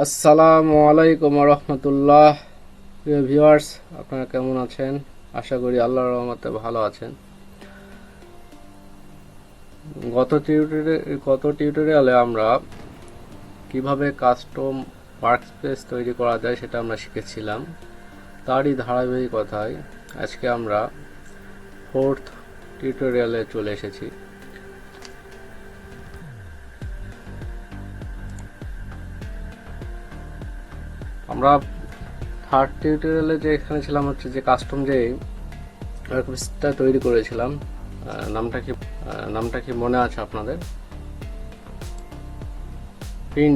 আসসালামু আলাইকুম রহমতুল্লাহ। প্রিয় ভিউয়ার্স, আপনারা কেমন আছেন? আশা করি আল্লাহর রহমতে ভালো আছেন। গত টিউটোরিয়ালে আমরা কিভাবে কাস্টম ওয়ার্কস্পেস তৈরি করা যায় সেটা আমরা শিখেছিলাম। তারই ধারাবাহিকতায় আজকে আমরা 4th টিউটোরিয়ালে চলে এসেছি। আমরা 3rd টিউটোরিয়ালে যে এখানে ছিলাম হচ্ছে যে কাস্টম যে ওয়ার্কস্পেসটা তৈরি করেছিলাম, নামটা কি মনে আছে আপনাদের? প্রিন্ট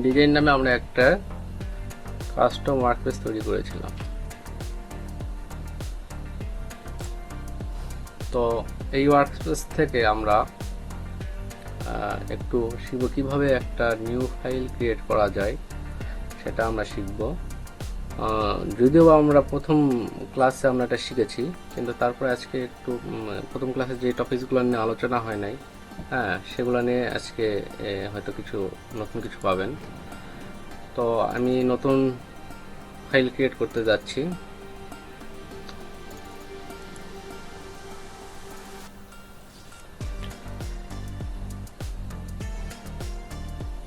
ডিজাইন নামে আমরা একটা কাস্টম ওয়ার্কস্পেস তৈরি করেছিলাম। তো এই ওয়ার্কস্পেস থেকে আমরা একটু শিখব কিভাবে একটা নিউ ফাইল ক্রিয়েট করা যায়, সেটা আমরা শিখব। যদিও আমরা প্রথম ক্লাসে আমরা এটা শিখেছি, কিন্তু তারপরে আজকে একটু প্রথম ক্লাসে যে টপিকসগুলো নিয়ে আলোচনা হয় নাই, সেগুলো নিয়ে আজকে হয়তো নতুন কিছু পাবেন। তো আমি নতুন ফাইল ক্রিয়েট করতে যাচ্ছি।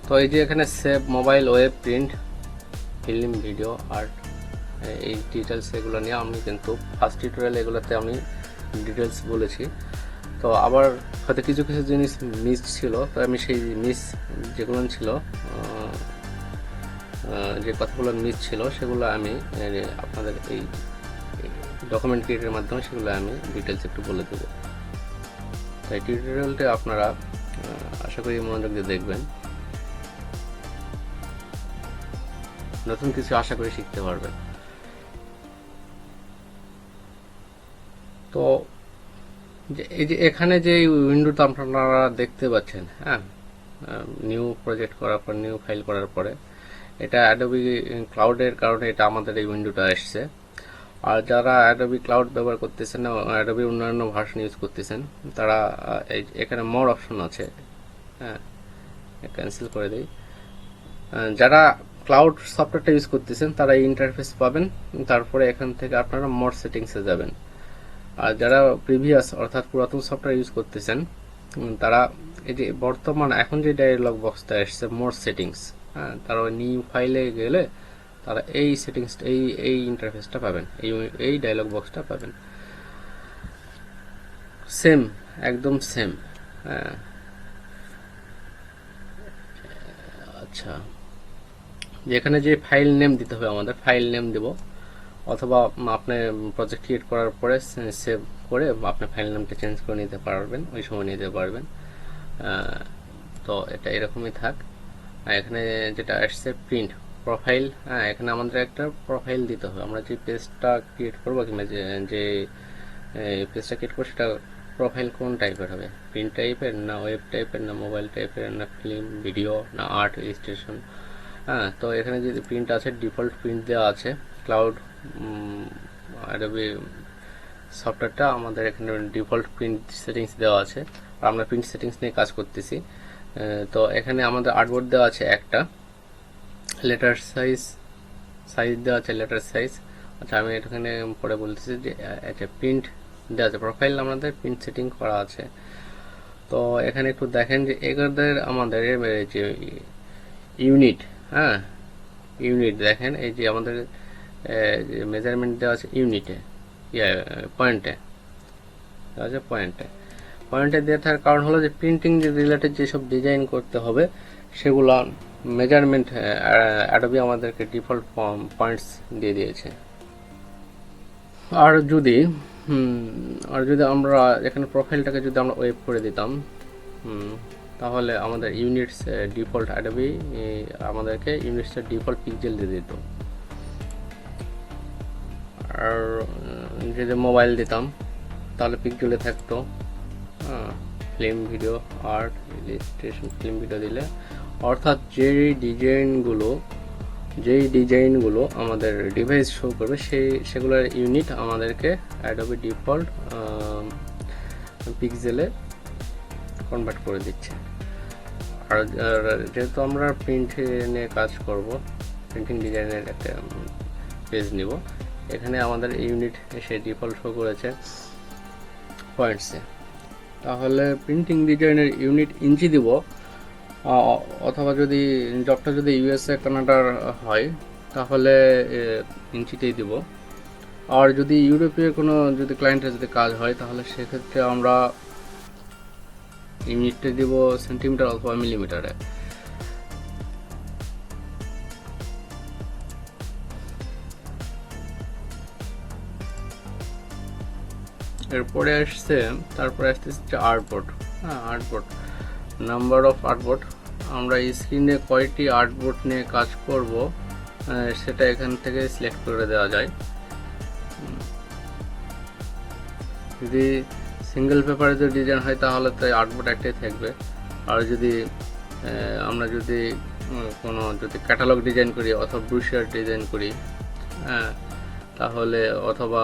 তো এই যে এখানে save mobile, web, print, film, video, art, এই ডিটেলস এগুলো নিয়ে আমি কিন্তু ফার্স্ট টিউটোরিয়াল এগুলোতে আমি ডিটেলস বলেছি। তো আবার হয়তো কিছু জিনিস মিস ছিল, তো আমি সেই যেগুলো ছিল, যে কথাগুলো মিস ছিল সেগুলো আমি আপনাদের এই ডকুমেন্ট ক্রিয়েটের মাধ্যমে সেগুলো আমি ডিটেলস একটু বলে দেবো। তাই টিউটোরিয়ালটা আপনারা আশা করি মনোযোগ দিয়ে দেখবেন, নতুন কিছু আশা করি শিখতে পারবেন। তো এই যে এখানে যে উইন্ডোটা আপনারা দেখতে পাচ্ছেন, নিউ প্রজেক্ট করার পর, নিউ ফাইল করার পরে, এটা অ্যাডোবি ক্লাউডের কারণে এটা আমাদের এই উইন্ডোটা আসছে। আর যারা অ্যাডোবি ক্লাউড ব্যবহার করতেছেন না, অ্যাডোবি অন্যান্য ভার্সন ইউজ করতেছেন, তারা এখানে মোর অপশন আছে, ক্যান্সেল করে দিই। যারা ক্লাউড সফটওয়্যারটা ইউজ করতেছেন তারা এই ইন্টারফেস পাবেন, তারপরে এখান থেকে আপনারা মোর সেটিংসে যাবেন। আর যারা প্রিভিয়াস অর্থাৎ পুরাতন সফটওয়্যার ইউজ করতেছেন, তারা এই যে বর্তমান এখন যে ডায়লগ বক্সটা আসছে মোর সেটিংস, তারা নিউ ফাইলে গেলে তারা এই সেটিংস এই ইন্টারফেসটা পাবেন, এই ডায়লগ বক্সটা পাবেন। সেম, একদম সেম। আচ্ছা, যেখানে যে ফাইল নেম দিতে হবে, আমাদের ফাইল নেম দেব, অথবা আপনি প্রজেক্ট ক্রিয়েট করার পরে সেভ করে আপনি ফাইল নামটা চেঞ্জ করে নিতে পারবেন, ওই সময় নিতে পারবেন। তো এটা এরকমই থাক। এখানে যেটা আসছে প্রিন্ট প্রোফাইল, এখানে আমাদের একটা প্রোফাইল দিতে হবে। আমরা যে পেজটা ক্রিয়েট করবো কিংবা যে পেজটা ক্রিয়েট করবো সেটা প্রোফাইল কোন টাইপের হবে, প্রিন্ট টাইপের না ওয়েব টাইপের না মোবাইল টাইপের না ফিল্ম ভিডিও না আর্ট ইলাস্ট্রেশন। তো এখানে যে প্রিন্ট আছে, ডিফল্ট প্রিন্ট দেওয়া আছে। ক্লাউড অ্যাডোবি সফটওয়্যারটা আমাদের এখানে ডিফল্ট প্রিন্ট সেটিংস দেওয়া আছে, আর আমরা প্রিন্ট সেটিংস নিয়ে কাজ করতেছি। তো এখানে আমাদের আর্টবোর্ড দেওয়া আছে একটা, লেটার সাইজ দেওয়া আছে, লেটার সাইজ। আচ্ছা, আমি এখানে পরে বলতেছি যে একটা প্রিন্ট দেওয়া আছে, প্রোফাইল আমাদের প্রিন্ট সেটিং করা আছে। তো এখানে একটু দেখেন যে আমাদের যে ইউনিট, ইউনিট দেখেন, এই যে আমাদের মেজারমেন্ট দেওয়া আছে ইউনিটে, পয়েন্টে দেওয়া আছে, পয়েন্টে দেওয়া থাকার কারণ হলো যে প্রিন্টিং রিলেটেড যেসব ডিজাইন করতে হবে সেগুলো মেজারমেন্ট অ্যাডোবি আমাদেরকে ডিফল্ট পয়েন্টস দিয়ে দিয়েছে। আর যদি আমরা এখানে প্রোফাইলটাকে যদি আমরা ওয়েব করে দিতাম, তাহলে আমাদের ইউনিটস ডিফল্ট অ্যাডোবি আমাদেরকে ইউনিটসের ডিফল্ট পিক্সেল দিয়ে দিত। আর যদি মোবাইল দিতাম তাহলে পিক্সেলে থাকতো film video art illustration. Film video দিলে অর্থাৎ যেই ডিজাইনগুলো আমাদের ডিভাইস শো করবে সেগুলোর ইউনিট আমাদেরকে অ্যাডোবি ডিফল্ট পিক্সেলে কনভার্ট করে দিচ্ছে। আর যেহেতু আমরা প্রিন্ট নিয়ে কাজ করব, প্রিন্টিং ডিজাইনের একটা পেজ নিব, এখানে আমাদের ইউনিট এসে ডিফল্ট শো করেছে পয়েন্টসে। তাহলে প্রিন্টিং ডিজাইনের ইউনিট ইঞ্চি দিব, অথবা যদি জবটা যদি ইউএসএ কানাডার হয় তাহলে ইঞ্চিতেই দিব। আর যদি ইউরোপীয় কোনো যদি ক্লায়েন্টের যদি কাজ হয় তাহলে সেক্ষেত্রে আমরা ইউনিটটা দিব সেন্টিমিটার অথবা মিলিমিটারে। এরপরে আসছে, তারপরে আসতেছে আর্টবোর্ড। হ্যাঁ, আর্টবোর্ড, নাম্বার অফ আর্টবোর্ড। আমরা স্ক্রিনে কয়টি আর্টবোর্ড নিয়ে কাজ করব সেটা এখান থেকে সিলেক্ট করে দেওয়া যায়। যদি সিঙ্গেল পেপারে যদি ডিজাইন হয় তাহলে তো আর্টবোর্ড একটাই থাকবে। আর যদি আমরা যদি কোনো যদি ক্যাটালগ ডিজাইন করি অথবা ব্রুশিয়ার ডিজাইন করি, হ্যাঁ, তাহলে অথবা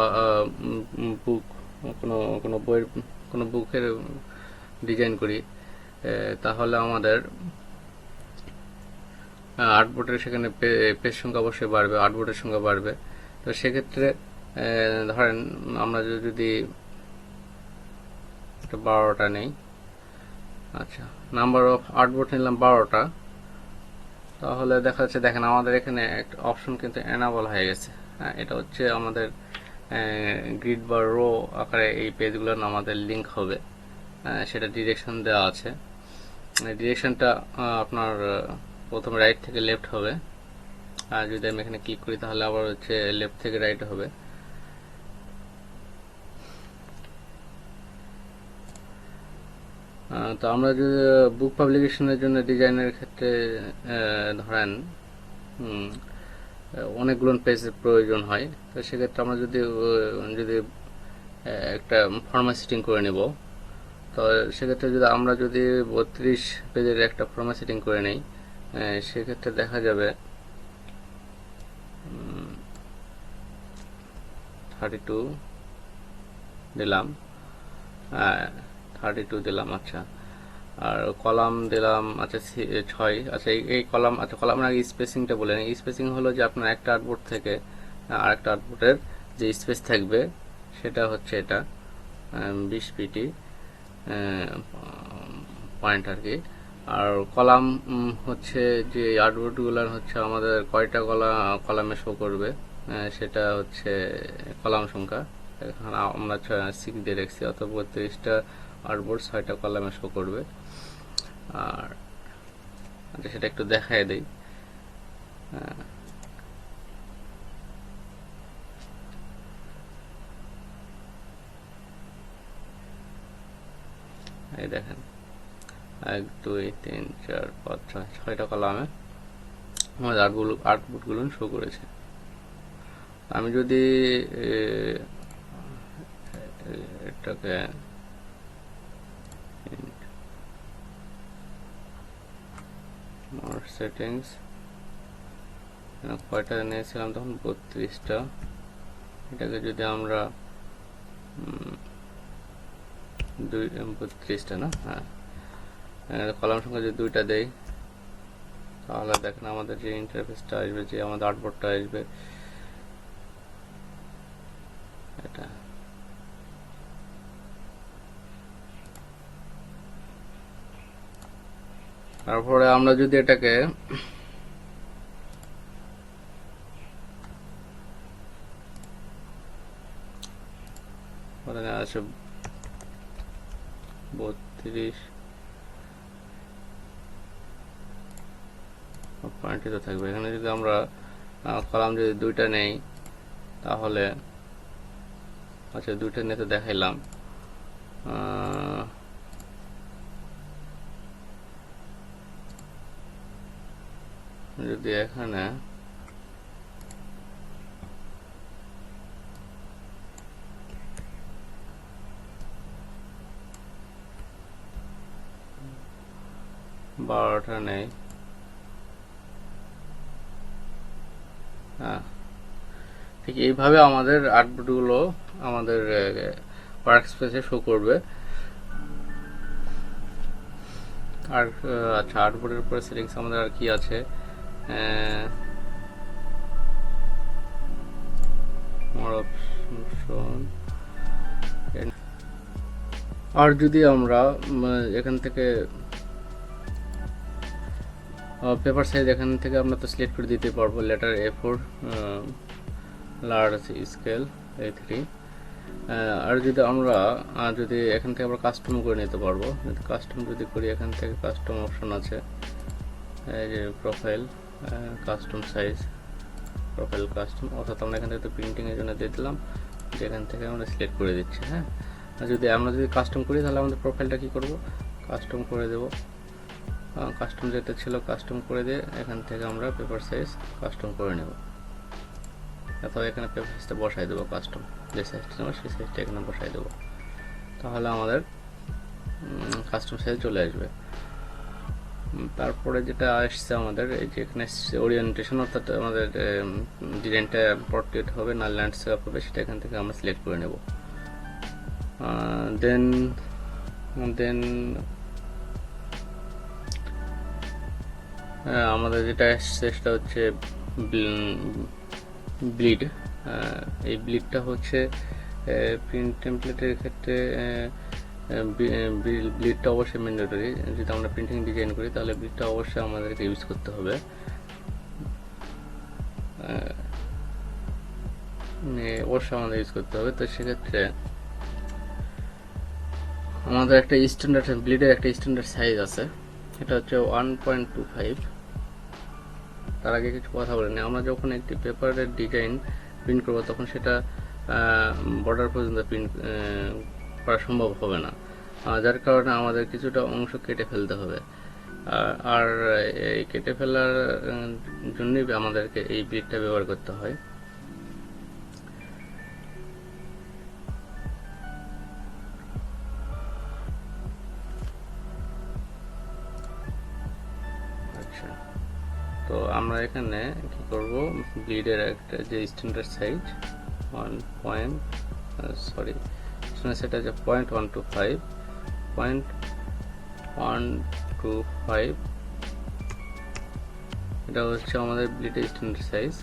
বুক কোনো কোনো বইয়ের কোনো বুকের ডিজাইন করি, তাহলে আমাদের আর্টবোর্ডের সেখানে পেজ সংখ্যা অবশ্যই বাড়বে, আর্টবোর্ডের সংখ্যা বাড়বে। তো সেক্ষেত্রে ধরেন আমরা যদি 12টা নেই, আচ্ছা, নাম্বার অফ আর্টবোর্ড নিলাম 12টা, তাহলে দেখা যাচ্ছে দেখেন আমাদের এখানে একটা অপশন কিন্তু এনাবল হয়ে গেছে। হ্যাঁ, এটা হচ্ছে আমাদের গ্রিড বা রো আকারে এই পেজগুলোর আমাদের লিঙ্ক হবে, সেটা ডিরেকশন দেওয়া আছে। ডিরেকশনটা আপনার প্রথমে রাইট থেকে লেফট হবে, আর যদি আমি এখানে ক্লিক করি তাহলে আবার হচ্ছে লেফট থেকে রাইট হবে। তো আমরা যদি বুক পাবলিকেশনের জন্য ডিজাইনের ক্ষেত্রে ধরেন অনেকগুলো পেজের প্রয়োজন হয়, তো সেক্ষেত্রে আমরা যদি একটা ফরম্যাট সেটিং করে নেব, তো সেক্ষেত্রে যদি আমরা যদি 32 পেজের একটা ফরম্যাট সেটিং করে নেই, সেক্ষেত্রে দেখা যাবে 32 দিলাম, 32 দিলাম, আচ্ছা, আর কলাম দিলাম, আচ্ছা 6। আচ্ছা, এই কলাম, আচ্ছা কলামের আগে স্পেসিংটা বলে নিই। স্পেসিং হলো যে আপনার একটা আর্টবোর্ড থেকে আরেকটা আর্টবোর্ডের যে স্পেস থাকবে সেটা হচ্ছে এটা 20 পিটি পয়েন্ট আর কি। আর কলাম হচ্ছে যে আর্টবোর্ডগুলো হচ্ছে আমাদের কয়টা কলামে শো করবে সেটা হচ্ছে কলাম সংখ্যা। এখানে আমরা 6 দিয়ে রেখেছি, অথবা 32টা আর্টবোর্ড 6টা কলামে শো করবে। আর আচ্ছা, সেটা একটু দেখায় দেই। এই দেখেন 1 2 3 4 5 6 6টা কলামে আমাদের আর্টবোর্ডগুলো শো করেছে। আমি যদি এটাকে সেটিংস কয়টা নিয়েছিলাম তখন 32টা, এটাকে যদি আমরা 32টা না, হ্যাঁ, কলাম সংখ্যা যদি 2টা দেই তাহলে দেখেন আমাদের যে ইন্টারফেসটা আসবে, যে আমাদের আর্টবোর্ডটা আসবে এটা। তারপরে আমরা যদি এটাকে আছে 32 পয়েন্টই তো থাকবে। এখানে যদি আমরা কলাম যদি 2টা নেই তাহলে, আচ্ছা 2টা নিয়ে তো দেখাইলাম, যদি এখানে বারোটা নেই, হ্যাঁ, ঠিক এইভাবে আমাদের আর্টবোর্ডগুলো আমাদের ওয়ার্ক স্পেসে শো করবে। আর আচ্ছা, আর্টবোর্ডের পরে সেটিংস আমাদের আর কি আছে, মোর অপশন। আর যদি আমরা এখান থেকে পেপার সাইজ এখান থেকে আমরা তো সিলেক্ট করে দিতে পারবো, letter A4 large scale A3। আর যদি আমরা যদি এখান থেকে আমরা কাস্টম করে নিতে পারবো, যদি কাস্টম যদি করি, এখান থেকে কাস্টম অপশন আছে, এই যে profile, custom size, profile custom, অর্থাৎ আমরা এখান থেকে তো প্রিন্টিংয়ের জন্য দিয়ে দিলাম, এখান থেকে আমরা সিলেক্ট করে দিচ্ছি। হ্যাঁ, যদি আমরা কাস্টম করি তাহলে আমাদের প্রোফাইলটা কি করব, কাস্টম করে দেব। কাস্টম যেটা ছিল কাস্টম করে দিয়ে এখান থেকে আমরা পেপার সাইজ কাস্টম করে নেব, অথবা এখানে পেপার সাইজটা বসাই দেবো, কাস্টম যে সাইজটা নেব সেই সাইজটা এখানে বসাই দেবো, তাহলে আমাদের কাস্টম সাইজ চলে আসবে। তারপরে যেটা আসছে আমাদের, এই যে এখানে ওরিয়েন্টেশন, অর্থাৎ আমাদের ডিজাইনটা পোর্ট্রেট হবে না ল্যান্ডস্কেপ হবে, সেটা এখান থেকে আমরা সিলেক্ট করে নেব। দেন আমাদের যেটা আসছে সেটা হচ্ছে ব্লিড। এই ব্লিডটা হচ্ছে প্রিন্ট টেমপ্লেটের ক্ষেত্রে ব্লিডটা অবশ্যই ম্যান্ডেটরি। যদি আমরা প্রিন্টিং ডিজাইন করি তাহলে ব্লিডটা অবশ্যই আমাদেরকে ইউজ করতে হবে। অবশ্যই আমাদের ইউজ করতে হবে। তো সেক্ষেত্রে আমাদের একটা স্ট্যান্ডার্ড ব্লিডের একটা স্ট্যান্ডার্ড সাইজ আছে, এটা হচ্ছে 1.25। তার আগে কিছু কথা বলে নিই, আমরা যখন একটি পেপারের ডিজাইন প্রিন্ট করব তখন সেটা বর্ডার পর্যন্ত প্রিন্ট করা সম্ভব হবে না, যার কারণে আমাদের কিছুটা অংশ কেটে ফেলতে হবে। আর এই কেটে ফেলার জন্যই আমাদেরকে এই ব্লিডটা ব্যবহার করতে হয়। আচ্ছা, তো আমরা এখানে কি করব, ব্লিডের একটা যে স্ট্যান্ডার্ড সাইজ সেটা যে 0.125 এটা হচ্ছে আমাদের ব্লিডের স্ট্যান্ডার্ড সাইজ।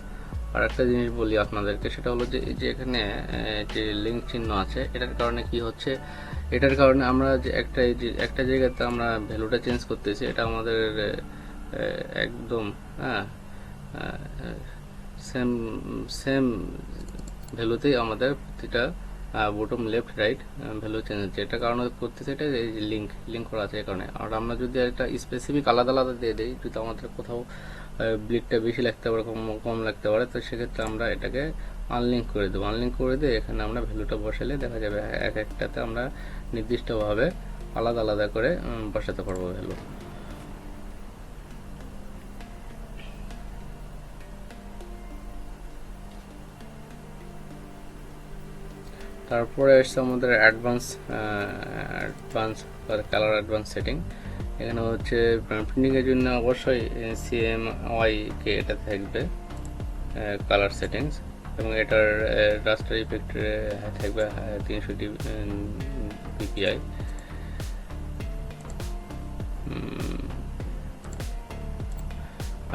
আর একটা জিনিস বলি আপনাদেরকে, সেটা হলো যে এই যে এখানে যে লিঙ্ক চিহ্ন আছে, এটার কারণে কি হচ্ছে, এটার কারণে আমরা যে একটা জায়গাতে আমরা ভ্যালুটা চেঞ্জ করতেছি, এটা আমাদের একদম সেম ভ্যালুতেই আমাদের প্রতিটা bottom left right value change হচ্ছে। এটা কারণে করতেছে এটা এই যে লিঙ্ক করা আছে এই কারণে। আর আমরা যদি একটা স্পেসিফিক আলাদা আলাদা দিয়ে দিই, যদি আমাদের কোথাও ব্লিডটা বেশি লাগতে পারে কম লাগতে পারে, তো সেক্ষেত্রে আমরা এটাকে আনলিঙ্ক করে দেবো। আনলিঙ্ক করে দিয়ে এখানে আমরা ভ্যালুটা বসালে দেখা যাবে এক একটাতে আমরা নির্দিষ্টভাবে আলাদা আলাদা করে বসাতে পারবো ভ্যালু। তারপরে আসছে আমাদের অ্যাডভান্স কালার অ্যাডভান্স সেটিং। এখানে হচ্ছে প্রিন্টিংয়ের জন্য অবশ্যই CMYK এটা থাকবে কালার সেটিংস, এবং এটার রাস্টার ইফেক্ট থাকবে 300 dpi।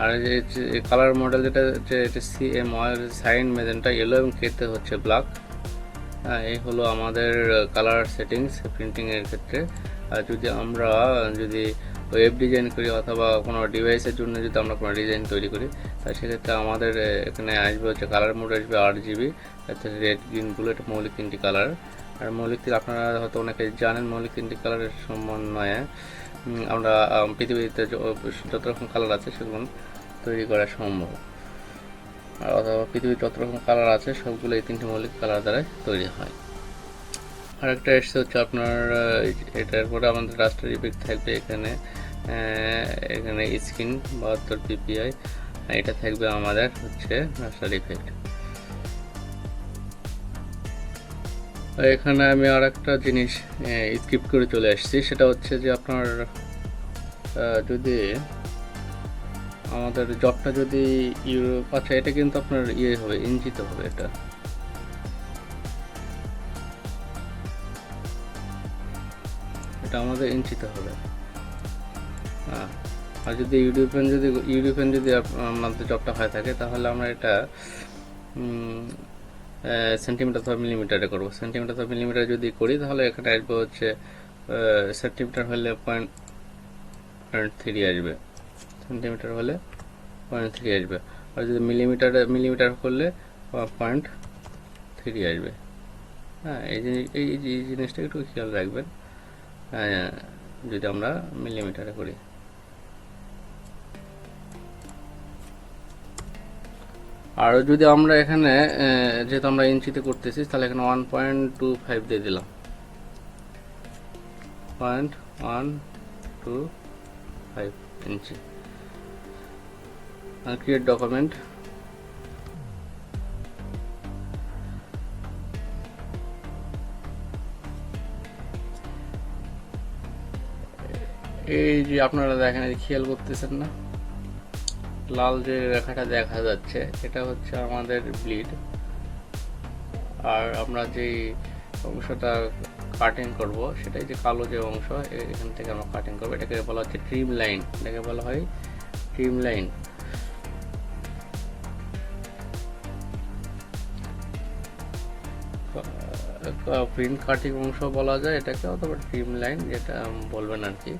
আর যে কালার মডেল যেটা CMY সাইন মেজেন্টা ইয়েলো এবং কেতে হচ্ছে ব্ল্যাক। এই হলো আমাদের কালার সেটিংস প্রিন্টিংয়ের ক্ষেত্রে। যদি আমরা ওয়েব ডিজাইন করি অথবা কোনো ডিভাইসের জন্য যদি আমরা কোনো ডিজাইন তৈরি করি, তাহলে সেক্ষেত্রে আমাদের এখানে আসবে হচ্ছে কালার মোড আসবে 8GB, রেড গ্রিন ব্লু, এটা মৌলিক 3টি কালার। আর মৌলিক আপনারা হয়তো অনেকে জানেন, মৌলিক 3টি কালারের সমন্বয়ে আমরা পৃথিবীতে যত রকম কালার আছে সেগুলো তৈরি করা সম্ভব, অথবা পৃথিবীর যত রকম কালার আছে সবগুলো এই 3টি মৌলিক কালার দ্বারা তৈরি হয়। আরেকটা এসছে হচ্ছে আপনার এটার পরে আমাদের রাস্টার ইফেক্ট থাকবে এখানে স্ক্রিন 72 ppi, এটা থাকবে আমাদের হচ্ছে রাস্টার ইফেক্ট। এখানে আমি আর একটা জিনিস স্কিপ করে চলে আসছি, সেটা হচ্ছে যে আপনার যদি আমাদের জবটা যদি ইউরোপ, আচ্ছা এটা কিন্তু আপনার হবে ইঞ্চিতে হবে, এটা আমাদের ইঞ্চিতে হবে। আর যদি ইউরোপিয়ান যদি আমাদের জবটা হয়ে থাকে তাহলে আমরা এটা সেন্টিমিটার অথবা মিলিমিটারে করবো। সেন্টিমিটার অথবা মিলিমিটার যদি করি তাহলে এখানে আসবে হচ্ছে সেন্টিমিটার হলে 0.3 আসবে, সেন্টিমিটার হলে 0.3 আসবে, আর যদি মিলিমিটার করলে 0.3 আসবে। হ্যাঁ, এই জিনিসটা একটু খেয়াল রাখবেন যদি আমরা মিলিমিটারে করি। আর যদি আমরা এখানে যেহেতু আমরা ইঞ্চিতে করতেছি তাহলে এখানে 1.25 দিয়ে দিলাম, 0.125 ইঞ্চি। ক্রিয়েট ডকুমেন্ট, এই যে আপনারা দেখেন, খেয়াল করতেছেন না, লাল যে রেখাটা দেখা যাচ্ছে এটা হচ্ছে আমাদের ব্লিড। আর আমরা যেই অংশটা কাটিং করব সেটাই যে কালো যে অংশ, এখান থেকে আমরা কাটিং করবো, এটাকে বলা হচ্ছে ট্রিম লাইন, এটাকে বলা হয় ট্রিম লাইন। প্রিন্ট কাটিং অংশ বলা যায় এটাকে, অথবা ট্রিম লাইন যেটা বলবেন আর কি।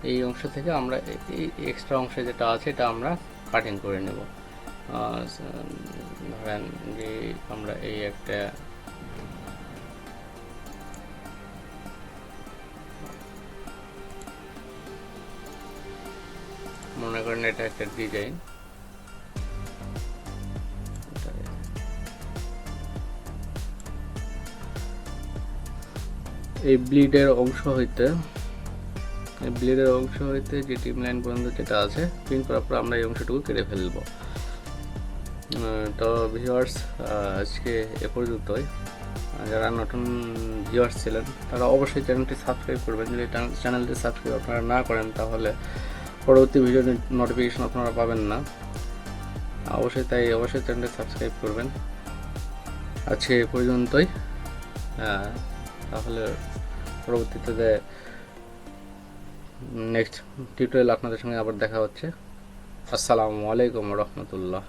এই অংশ থেকে আমরা এই এক্সট্রা অংশ যেটা আছে এটা আমরা কাটিং করে নেব। ধরেন যে আমরা এই একটা মনে করেন এটা একটা ডিজাইন, এই ব্লিডের অংশ হইতে যে টিম লাইন পর্যন্ত যেটা আছে প্রিন্ট করার পর আমরা এই অংশটুকু কেটে ফেলবো। তো ভিউয়ার্স, আজকে এ পর্যন্তই। যারা নতুন ভিউয়ার্স ছিলেন তারা অবশ্যই চ্যানেলটি সাবস্ক্রাইব করবেন। যদি চ্যানেলটি সাবস্ক্রাইব আপনারা না করেন তাহলে পরবর্তী ভিডিও নোটিফিকেশন আপনারা পাবেন না। অবশ্যই চ্যানেলটি সাবস্ক্রাইব করবেন। আজকে এ পর্যন্তই, তাহলে পরবর্তীতে নেক্সট টিউটোরিয়াল আপনাদের সঙ্গে আবার দেখা হচ্ছে। আসসালামু আলাইকুম রহমতুল্লাহ।